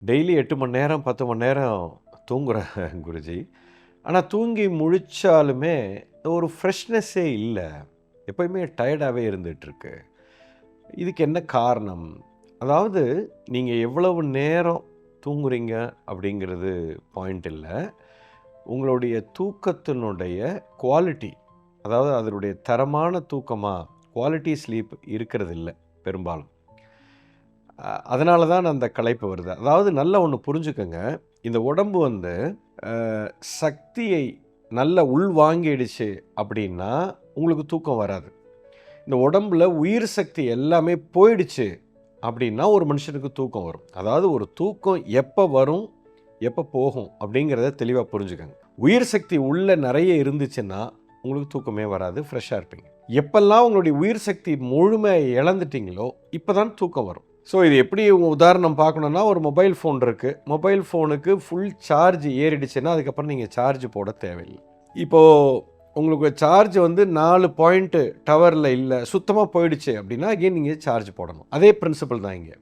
Daily 8 மணி நேரம், 10 மணி நேரம் தூங்குறேன் குருஜி. ஆனா தூங்கி முழிச்சாலுமே ஒரு ஃப்ரெஷ்னஸ்ஸே இல்ல. எப்பயுமே டயர்டாவே இருந்துட்டுருக்கு. இதுக்கு என்ன காரணம்? அதாவது நீங்க எவ்வளவு நேரம் தூங்குறீங்க அப்படிங்கிறது பாயிண்ட் இல்ல. உங்களுடைய தூக்கத்தினுடைய குவாலிட்டி, அதாவது அதனுடைய தரமான தூக்கமா, குவாலிட்டி ஸ்லீப் இருக்கிறதில்ல பெரும்பாலும். அதனால தான் அந்த களைப்பு வருது. அதாவது நல்லா ஒண்ணு புரிஞ்சுக்கங்க. இந்த உடம்பு வந்து சக்தியை நல்லா உள்வாங்கிடுச்சு அப்படின்னா, உங்களுக்கு தூக்கம் வராது. இந்த உடம்புல உயிர் சக்தி எல்லாமே போயிடுச்சு அப்படின்னா, ஒரு மனுஷனுக்கு தூக்கம் வரும். அதாவது ஒரு தூக்கம் எப்ப வரும், எப்ப போகும் அப்படிங்கிறத தெளிவா புரிஞ்சுக்கங்க. உயிர் சக்தி உள்ள நெறைய இருந்துச்சுன்னா, உங்களுக்கு தூக்கமே வராது. ஃப்ரெஷ்ஷா இருப்பீங்க. எப்பல்லாம் உங்களுடைய உயிர் சக்தி முழுமையா இழந்துட்டீங்களோ, இப்ப தான் தூக்கம் வரும். ஸோ இது எப்படி உதாரணம் பார்க்கணும்னா, ஒரு மொபைல் ஃபோன் இருக்கு. மொபைல் ஃபோனுக்கு ஃபுல் சார்ஜ் ஏறிடுச்சுன்னா, அதுக்கப்புறம் நீங்க சார்ஜ் போட தேவையில்ல. இப்போ உங்களுக்கு சார்ஜ் வந்து 4 பாயிண்ட் டவர்ல இல்ல, சுத்தமா போயிடுச்சு அப்படின்னா, அகைன் நீங்க சார்ஜ் போடணும். அதே பிரின்சிபல் தான் இங்க.